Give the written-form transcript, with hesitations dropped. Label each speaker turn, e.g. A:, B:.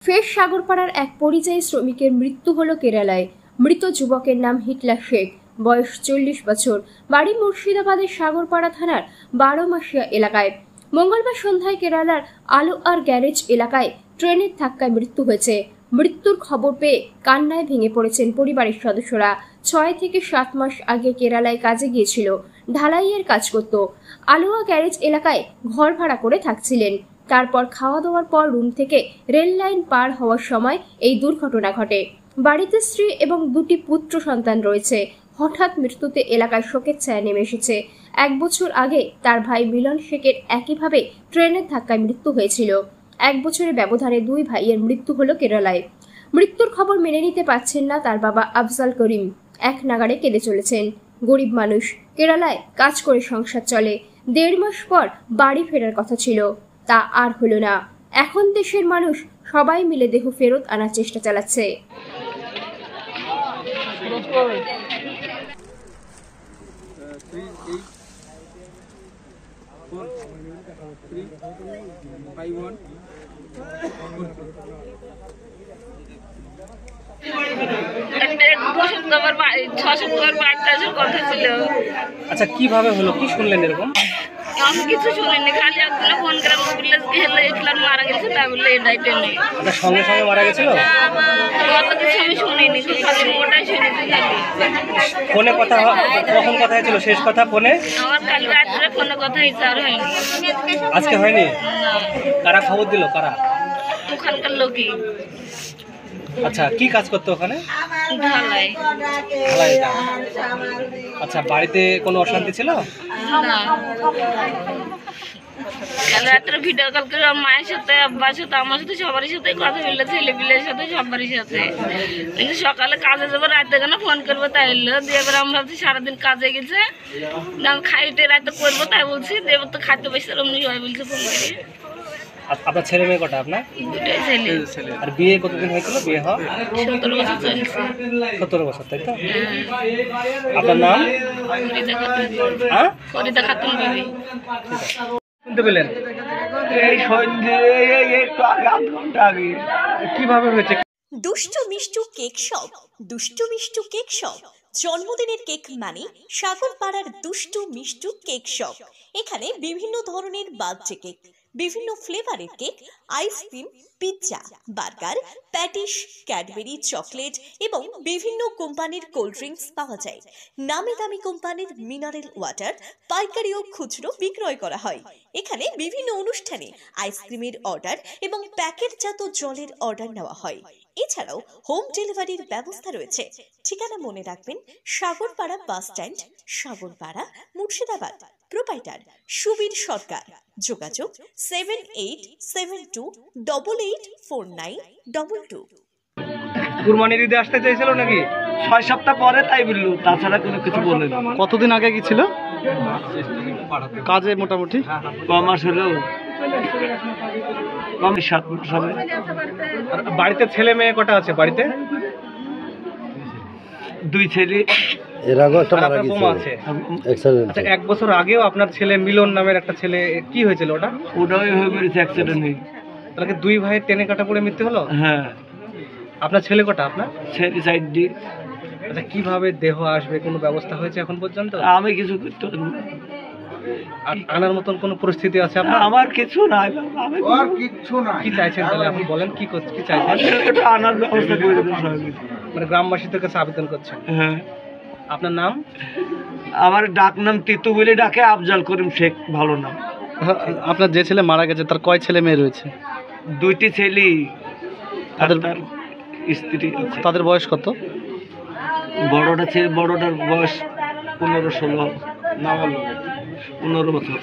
A: ফের সাগরপাড়ার এক পরিযায়ী শ্রমিকের মৃত্যু হলো কেরালায়। মৃত যুবকের নাম হিটলার শেখ, বয়স 40 বছর, বাড়ি মুর্শিদাবাদের সাগরপাড়া থানার 12 মাসিয়া এলাকায়। মঙ্গলবার সন্ধ্যায় কেরালার আলোয়ার গ্যারেজ এলাকায় ট্রেনের ধাক্কায় মৃত্যু হয়েছে। মৃত্যুর খবর পেয়ে কান্নায় ভেঙে পড়েছেন পরিবারের সদস্যরা। 6 থেকে 7 মাস আগে কেরালায় কাজে গিয়েছিল, ঢালাইয়ের কাজ করত। আলোয়া গ্যারেজ এলাকায় ঘর ভাড়া করে থাকছিলেন। তারপর খাওয়া দাওয়ার পর রুম থেকে রেল লাইন পার হওয়ার সময় এই দুর্ঘটনা ঘটে। বাড়িতে স্ত্রী এবং 2টি পুত্র সন্তান রয়েছে। হঠাৎ মৃত্যুতে এলাকায় শোকের ছায়া নেমে এসেছে। 1 বছর আগে তার ভাই মিলন শেখের একইভাবে ট্রেনের ধাক্কায় মৃত্যু হয়েছিল। 1 বছরের ব্যবধানে 2 ভাইয়ের মৃত্যু হলো কেরালায়। মৃত্যুর খবর মেনে নিতে পারছেন না তার বাবা আফজাল করিম। এক নাগাড়ে কেঁদে চলেছেন। গরিব মানুষ, কেরালায় কাজ করে সংসার চলে। 1.5 মাস পর বাড়ি ফেরার কথা ছিল, তা আর হলো না। এখন দেশের মানুষ সবাই মিলে দেহ ফেরত আনার চেষ্টা চালাচ্ছে।
B: আচ্ছা, কিভাবে হলো, কি শুনলেন এরকম?
C: আমি কিছু শুনিনি, খালি একদিন ফোন করে হিটলার মারা গেছে তাই বললে এটাই টেনে।
B: আচ্ছা, সঙ্গে সঙ্গে মারা গেছিল?
C: অত কিছু আমি শুনিনি, খালি ওটাই শুনেছি। খালি
B: ফোনে কথা, কখন কথা হয়েছিল শেষ কথা ফোনে?
C: আমার কাল রাত্রে ফোনে কথা হয়েছে, আর হয়নি।
B: আজকে হয়নি? কারা খবর দিল, কারা?
C: ওখানকার লোকই।
B: আচ্ছা, কি কাজ করতো ওখানে?
C: ঢালাই।
B: আচ্ছা, বাড়িতে কোনো অশান্তি ছিল
C: না, কাল রাত্রে ভিডিও কল করে মায়ের সাথে, আব্বার সাথে, আমার সাথে, সবারই সাথে কথা বললো, ছেলেপিলের সাথে, সবারই সাথে। কিন্তু সকালে কাজে যাবো, রাতে কেন ফোন করবো তাই এলো। দিয়ে এবার আমি ভাবছি সারাদিন কাজে গেছে, খাইতে রাতে করবো তাই বলছি। দিয়ে এবার তো খাইতে বসে অমনি সবাই বলছে ফোন করে।
B: আপনার ছেলে মেয়ে কটা আপনার?
C: 2টাই ছেলে।
B: আর বিয়ে কতদিন হয়েছিল? বিয়ে হওয়া
C: 17 বছর চলছে।
B: 17 বছর, তাই তো? আপনার নাম?
C: ফরিদা খাতুন বিবি।
B: শুনতে পেলেন?
D: এই সন্ধ্যে একটু আগে, 8 ঘন্টা আগে।
B: কিভাবে হয়েছে?
E: দুষ্টু মিষ্টু কেক শপ, দুষ্টু মিষ্টু কেক শপ। জন্মদিনের কেক মানে সাগরপাড়ার দুষ্টু মিষ্টু কেক শপ। এখানে বিভিন্ন ধরনের বার্থডে কেক, বিভিন্ন ফ্লেভারের cake, ice cream, pizza, burger, patties, Cadbury, chocolate এবং বিভিন্ন কোম্পানির কোল্ড ড্রিঙ্কস পাওয়া যায়। নামি দামি কোম্পানির মিনারেল ওয়াটার পাইকারি ও খুচরো বিক্রয় করা হয়। এখানে বিভিন্ন অনুষ্ঠানে আইসক্রিমের অর্ডার এবং প্যাকেটজাত জলের অর্ডার নেওয়া হয়। এছাড়াও হোম ডেলিভারির ব্যবস্থা রয়েছে। ঠিকানা মনে রাখবেন, Sagarpara bus stand, Sagarpara, Murshidabad. Proprietor Subir Sarkar. যোগাযোগ 7872884922।
B: কুরবানি দিতে আসতে চাইছিল নাকি?
D: 6 সপ্তাহ পরে তাই বললো, তাছাড়া কোনো কিছু বলেন।
B: কতদিন আগে গিয়েছিল কাজে? মোটামুটি
D: কমাস হলেও, কম 7 মাস হবে।
B: বাড়িতে ছেলে মেয়ে কটা আছে? বাড়িতে
D: 2 ছেলে।
F: এর আগে একটা মারা
B: গেছে।
F: গেছে
B: আচ্ছা, 1 বছর আগেও আপনার ছেলে মিলন নামের একটা ছেলে, কি হয়েছিল ওটা?
D: ওটাই হয়ে গেছে অ্যাক্সিডেন্ট।
B: তাহলে 2 ভাইয়ের টেনে কাটা পড়ে মৃত্যু হলো?
D: হ্যাঁ।
B: আপনার ছেলে কটা আপনার?
D: ছেলে সাইড দিয়ে।
B: আচ্ছা, কিভাবে দেহ আসবে, কোনো ব্যবস্থা হয়েছে এখন পর্যন্ত?
D: আমি কিছু করতে পারি না।
B: আনার মতন কোনো পরিস্থিতি আছে আপনার?
D: আমার কিছু নাই, আমার কিছু নাই।
B: কি চাইছেন তাহলে আপনি বলেন, কি চাইছেন?
D: এটা আনার ব্যবস্থা করে দেন সবাই।
B: মানে গ্রামবাসীদের কাছে আবেদন করছেন?
D: হ্যাঁ।
B: আপনার নাম?
D: আমার ডাক নাম তিতু বলে ডাকে, আফজাল করিম শেখ ভালো নাম।
B: আপনার যে ছেলে মারা গেছে তার কয় ছেলে মেয়ে রয়েছে?
D: 2টি ছেলে, তার স্ত্রী আছে।
B: তাদের বয়স কত?
D: বড়টার বয়স 15-16, 15 বছর।